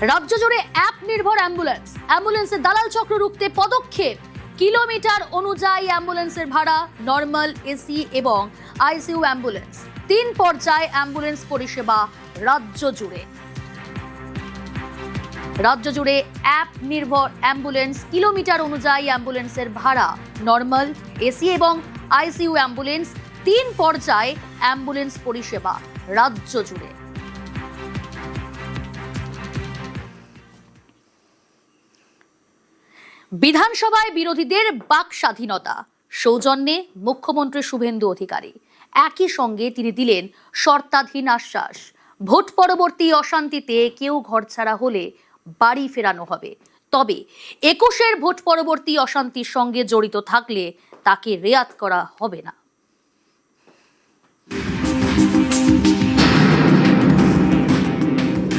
রাজ্য জুড়ে অ্যাপ নির্ভর অ্যাম্বুলেন্সের দালাল চক্র রুখতে পদক্ষেপ। কিলোমিটার অনুযায়ী অ্যাম্বুলেন্সের ভাড়া, নর্মাল, এসি এবং আইসিইউ অ্যাম্বুলেন্স। 3 পর্যায়ে অ্যাম্বুলেন্স পরিষেবা রাজ্য জুড়ে। রাজ্য জুড়ে অ্যাপ নির্ভর অ্যাম্বুলেন্স, কিলোমিটার অনুযায়ী অ্যাম্বুলেন্সের ভাড়া, নর্মাল, এসি এবং আইসিইউ অ্যাম্বুলেন্স। 3 পর্যায়ে অ্যাম্বুলেন্স পরিষেবা রাজ্য জুড়ে। বিধানসভায় বিরোধীদের বাক স্বাধীনতা, সৌজন্যে মুখ্যমন্ত্রী শুভেন্দু অধিকারী। একই সঙ্গে তিনি দিলেন শর্তাধীন আশ্বাস, ভোট পরবর্তী অশান্তিতে কেউ ঘরছাড়া হলে বাড়ি ফেরানো হবে, তবে 21-এর ভোট পরবর্তী অশান্তির সঙ্গে জড়িত থাকলে তাকে রেয়াত করা হবে না।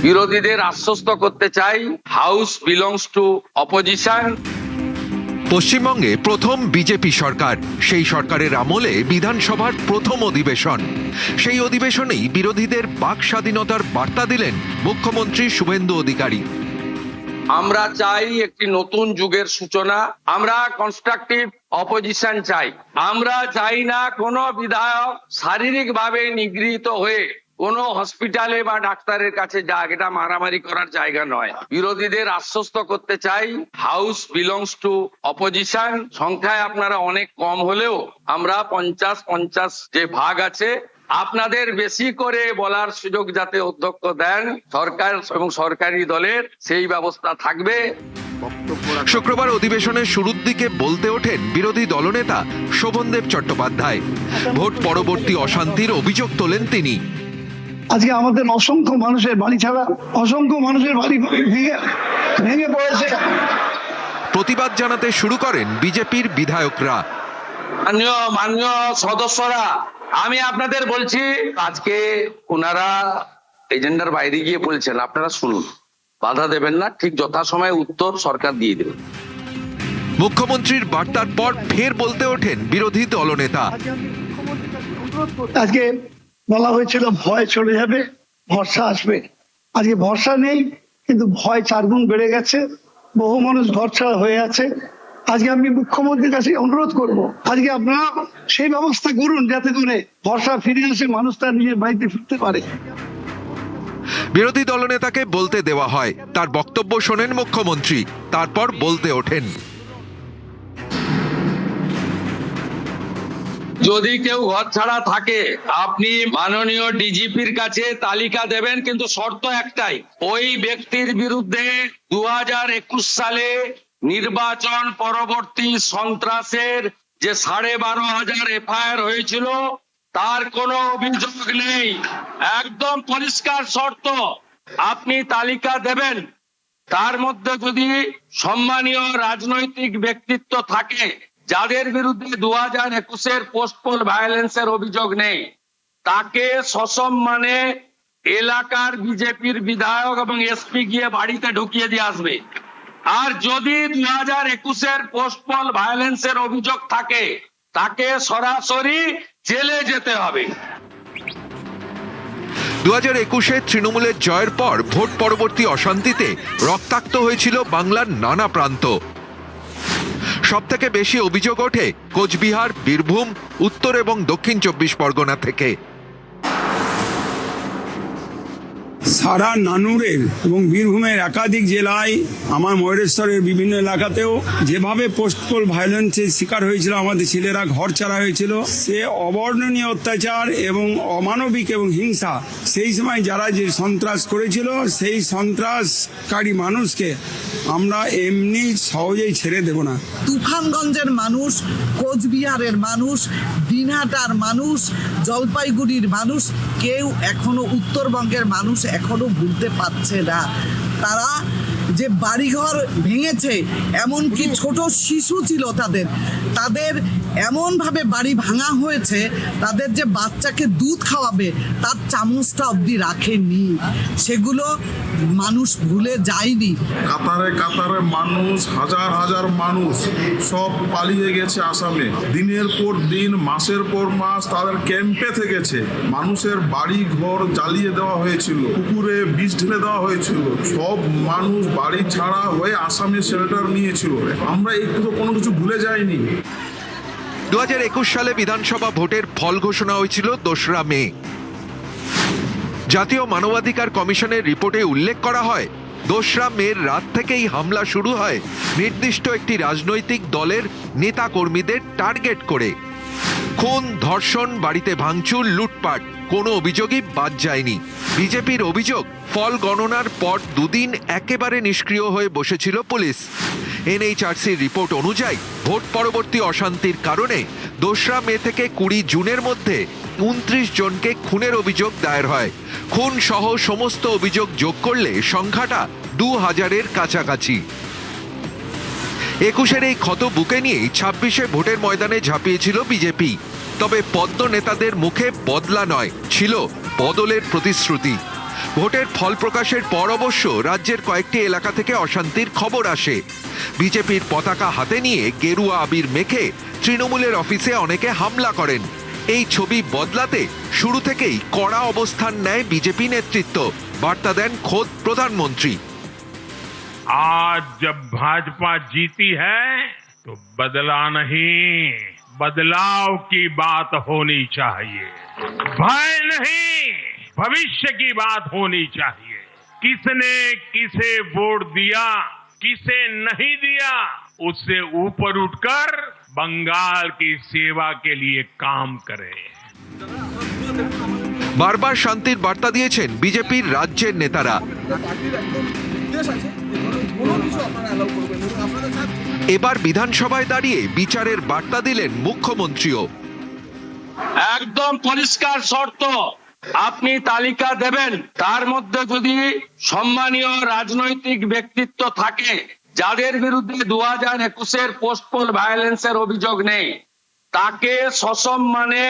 বিরোধীদের আশ্বস্ত করতে চাই, হাউস বিলংস টু অপোজিশন। পশ্চিমবঙ্গে প্রথম বিজেপি সরকার, সেই সরকারের আমলে বিধানসভার প্রথম অধিবেশন। সেই অধিবেশনেই বিরোধীদের বাক স্বাধীনতার বার্তা দিলেন মুখ্যমন্ত্রী শুভেন্দু অধিকারী। আমরা চাই একটি নতুন যুগের সূচনা। আমরা কনস্ট্রাকটিভ অপোজিশন চাই। আমরা চাই না কোনো বিধায়ক শারীরিকভাবে নিগৃহীত হয়ে কোনো হসপিটালে বা ডাক্তারের কাছে যাক। এটা মারামারি করার জায়গা নয়। বিরোধীদের আশ্বস্ত করতে চাই, হাউস বিলংস টু অপোজিশন। সংখ্যায় আপনারা অনেক কম হলেও আমরা 50-50 যে ভাগ আছে, আপনাদের বেশি করে বলার সুযোগ যাতে অধ্যক্ষ দেন সরকার এবং সরকারি দলের, সেই ব্যবস্থা থাকবে। শুক্রবার অধিবেশনের শুরুর দিকে বলতে ওঠেন বিরোধী দলনেতা শোভনদেব চট্টোপাধ্যায়। ভোট পরবর্তী অশান্তির অভিযোগ তোলেন তিনি। আজকে আমাদের অসংখ্য মানুষের বাড়ি ছাড়া, অসংখ্য মানুষের বাড়ি ভেঙে পড়েছে। প্রতিবাদ জানাতে শুরু করেন বিজেপির বিধায়করা। মাননীয় সদস্যরা, আমি আপনাদের বলছি, আজকে ওনারা এজেন্ডার বাইরে গিয়ে বলছেন, আপনারা শুনুন, বাধা দেবেন না, ঠিক যথাসময়ে উত্তর সরকার দিয়ে দেবে। মুখ্যমন্ত্রীর বার্তার পর ফের বলতে ওঠেন বিরোধী দলনেতা। আজকে বলা হয়েছিল ভয় চলে যাবে, ভরসা আসবে। আজকে ভরসা নেই, কিন্তু ভয় 4 গুণ বেড়ে গেছে। বহু মানুষ ঘরছাড়া হয়ে আছে। আজকে আমি মুখ্যমন্ত্রীর কাছে অনুরোধ করব, আজকে আপনারা সেই ব্যবস্থা করুন যাতে করে ভরসা ফিরে আসে, মানুষ তার নিজের বাড়িতে ফিরতে পারে। বিরোধী দলনেতাকে বলতে দেওয়া হয়, তার বক্তব্য শোনেন মুখ্যমন্ত্রী, তারপর বলতে ওঠেন। যদি কেউ ঘর ছাড়া থাকে, আপনি মাননীয় ডিজিপির কাছে তালিকা দেবেন, কিন্তু শর্ত একটাই, ওই ব্যক্তির বিরুদ্ধে 2021 সালে নির্বাচন পরবর্তী সন্ত্রাসের যে 12,500 এফআইআর হয়েছিল, তার কোনো অভিযোগ নেই। একদম পরিষ্কার শর্ত, আপনি তালিকা দেবেন। তার মধ্যে যদি সম্মানীয় রাজনৈতিক ব্যক্তিত্ব থাকে যাদের বিরুদ্ধে 2021-এর পোস্টপোল ভায়োলেন্সের অভিযোগ নেই, তাকে সসম্মানে এলাকার বিজেপির বিধায়ক এবং এসপি গিয়ে বাড়িতে ঢুকিয়ে দিয়ে আসবে। আর যদি 2021-এর পোস্টপোল ভায়োলেন্সের অভিযোগ থাকে, তাকে সরাসরি জেলে যেতে হবে। 2021-এ তৃণমূলের জয়ের পর ভোট পরবর্তী অশান্তিতে রক্তাক্ত হয়েছিল বাংলার নানা প্রান্ত। সবথেকে বেশি অভিযোগ ওঠে কোচবিহার, বীরভূম, উত্তর এবং দক্ষিণ 24 পরগনা থেকে। সারা নানুরের এবং বীরভূমের একাধিক জেলায়, আমার ময়ূরেশ্বরের বিভিন্ন এলাকাতেও যেভাবে পোস্টপোল ভায়োলেন্সের শিকার হয়েছিল আমাদের ছেলেরা, ঘর ছাড়া হয়েছিল, সে অবর্ণনীয় অত্যাচার এবং অমানবিক এবং হিংসা সেই সময় যারা যে সন্ত্রাস করেছিল, সেই সন্ত্রাসকারী মানুষকে আমরা এমনি সহজেই ছেড়ে দেব না। তুফানগঞ্জের মানুষ, কোচবিহারের মানুষ, দিনহাটার মানুষ, জলপাইগুড়ির মানুষ, কেউ এখনো, উত্তরবঙ্গের মানুষ এখনো ভুলতে পারছে না। তারা যে বাড়িঘর ভেঙেছে, এমনকি ছোট শিশু ছিল তাদের এমনভাবে বাড়ি ভাঙা হয়েছে, তাদের যে বাচ্চাকে দুধ খাওয়াবে তার চামচটা অবধি রাখেনি। সেগুলো মানুষ ভুলে যায়নি। কাতারে কাতারে মানুষ, হাজার হাজার মানুষ সব পালিয়ে গেছে আসামে। দিনের পর দিন, মাসের পর মাস তাদের ক্যাম্পে থেকেছে। মানুষের বাড়ি ঘর জ্বালিয়ে দেওয়া হয়েছিল, পুকুরে বিষ ঢেলে দেওয়া হয়েছিল। সব মানুষ বাড়ি ছাড়া হয়ে আসামে শেল্টার নিয়েছিল। আমরা একটু তো কোনো কিছু ভুলে যাইনি। 2021 সালে বিধানসভা ভোটের ফল ঘোষণা হয়েছিল 2রা মে। জাতীয় মানবাধিকার কমিশনের রিপোর্টে উল্লেখ করা হয়, 2রা মের রাত থেকেই হামলা শুরু হয় নির্দিষ্ট একটি রাজনৈতিক দলের নেতা কর্মীদের টার্গেট করে। খুন, ধর্ষণ, বাড়িতে ভাঙচুর, লুটপাট, কোনো অভিযোগই বাদ যায়নি। বিজেপির অভিযোগ, ফল গণনার পর 2 দিন একেবারে নিষ্ক্রিয় হয়ে বসেছিল পুলিশ। এনএইচআরসির রিপোর্ট অনুযায়ী ভোট পরবর্তী অশান্তির কারণে 2রা মে থেকে 20 জুনের মধ্যে 29 জনকে খুনের অভিযোগ দায়ের হয়। খুন সহ সমস্ত অভিযোগ যোগ করলে সংখ্যাটা 2000-এর কাছাকাছি। 21-এর এই ক্ষত বুকে নিয়েই 26-এ ভোটের ময়দানে ঝাঁপিয়েছিল বিজেপি। তবে পদ্ম নেতাদের মুখে বদলা নয়, ছিল বদলের প্রতিশ্রুতি। ভোটের ফল প্রকাশের পর অবশ্য রাজ্যের কয়েকটি এলাকা থেকে অশান্তির খবর আসে। বিজেপির পতাকা হাতে নিয়ে গেরুয়া আবির মেখে তৃণমূলের অফিসে অনেকে হামলা করেন। এই ছবি বদলাতে শুরু থেকেই কড়া অবস্থান নেয় বিজেপি নেতৃত্ব। বার্তা দেন খোদ প্রধানমন্ত্রী। आज जब भाजपा जीती है तो बदला नहीं, बदलाव की बात होनी चाहिए। भय नहीं, भविष्य की बात होनी चाहिए। किसने किसे वोट दिया, किसे नहीं दिया, उससे ऊपर उठकर बंगाल की सेवा के लिए काम करें। বারবার শান্তির বার্তা দিয়েছেন বিজেপির রাজ্যের নেতারা। এবার বিধানসভায় দাঁড়িয়ে বিচারের বার্তা দিলেন মুখ্যমন্ত্রীও। একদম পরিষ্কার শর্ত, আপনি তালিকা দেবেন, তার মধ্যে যদি সম্মানীয় রাজনৈতিক ব্যক্তিত্ব থাকে যাদের বিরুদ্ধে 2021-এর পোস্টপোল ভায়োলেন্সের অভিযোগ নেই, তাকে সসম্মানে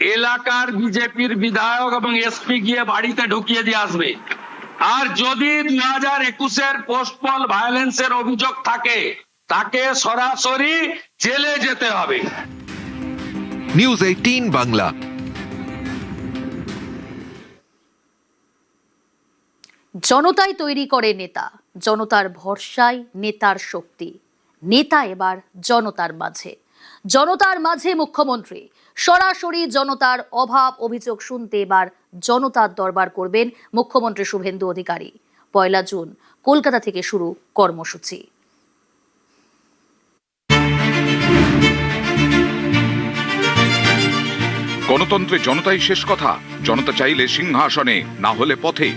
এলাকার বিজেপির বিধায়ক এবং এসপি গিয়ে বাড়িতে ঢুকিয়ে দিয়ে আসবে। আর যদি 2021-এর পোস্টপোল ভায়োলেন্সের অভিযোগ থাকে, তাকে সরাসরি জেলে যেতে হবে। নিউজ 18 বাংলা। জনতাই তৈরি করে নেতা, জনতার ভরসায় নেতার শক্তি। নেতা এবার জনতার মাঝে। জনতার মাঝে মুখ্যমন্ত্রী সরাসরি জনতার অভাব অভিযোগ শুনতে এবার জনতার দরবার করবেন মুখ্যমন্ত্রী শুভেন্দু অধিকারী। 1 জুন কলকাতা থেকে শুরু কর্মসূচি। গণতন্ত্রে জনতাই শেষ কথা। জনতা চাইলে সিংহাসনে, না হলে পথে।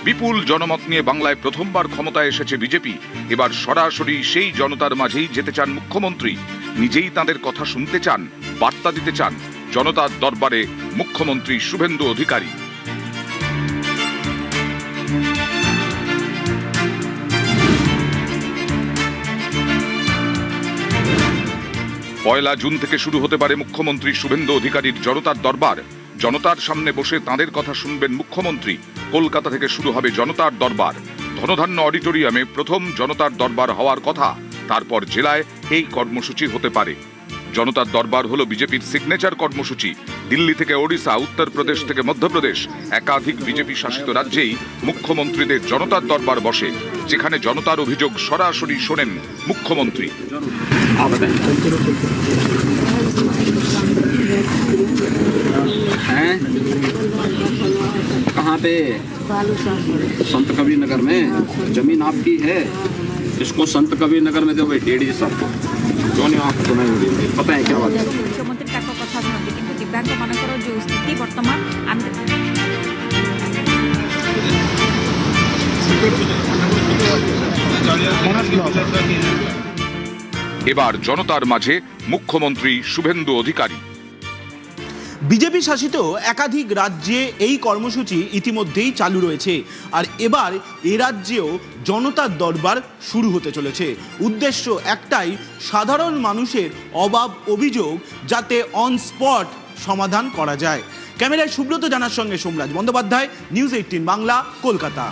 বিপুল জনমত নিয়ে বাংলায় প্রথমবার ক্ষমতায় এসেছে বিজেপি। এবার সরাসরি সেই জনতার মাঝেই যেতে চান মুখ্যমন্ত্রী। নিজেই তাদের কথা শুনতে চান, বার্তা দিতে চান। জনতার দরবারে মুখ্যমন্ত্রী শুভেন্দু অধিকারী। পয়লা জুন থেকে শুরু হতে পারে মুখ্যমন্ত্রী শুভেন্দু অধিকারীর জনতার দরবার। জনতার সামনে বসে তাঁদের কথা শুনবেন মুখ্যমন্ত্রী। কলকাতা থেকে শুরু হবে জনতার দরবার। ধনধান্য অডিটোরিয়ামে প্রথম জনতার দরবার হওয়ার কথা। তারপর জেলায় এই কর্মসূচি হতে পারে। জনতার দরবার হলো বিজেপির সিগনেচার কর্মসূচি। দিল্লি থেকে ওড়িশা, উত্তরপ্রদেশ থেকে মধ্যপ্রদেশ, একাধিক বিজেপি শাসিত রাজ্যেই মুখ্যমন্ত্রীদের জনতার দরবার বসে, যেখানে জনতার অভিযোগ সরাসরি শোনেন মুখ্যমন্ত্রী। कहाँ पे? संत कबीर नगर में। जमीन आपकी है, इसको संत कबीर नगर में दो भाई, डेढ़ सबको। क्यों नहीं आपको नहीं मिली? पता है क्या बात है? मुख्यमंत्री का कथा शुणती किंतु दिव्यांग मानकर जो स्थिति बर्तमान এবার জনতার মাঝে মুখ্যমন্ত্রী শুভেন্দু অধিকারী। বিজেপি শাসিত একাধিক রাজ্যে এই কর্মসূচি ইতিমধ্যেই চালু রয়েছে, আর এবার এ রাজ্যেও জনতার দরবার শুরু হতে চলেছে। উদ্দেশ্য একটাই, সাধারণ মানুষের অভাব অভিযোগ যাতে অন স্পট সমাধান করা যায়। ক্যামেরায় সুব্রত জানার সঙ্গে সোমরাজ বন্দ্যোপাধ্যায়, নিউজ 18 বাংলা, কলকাতা।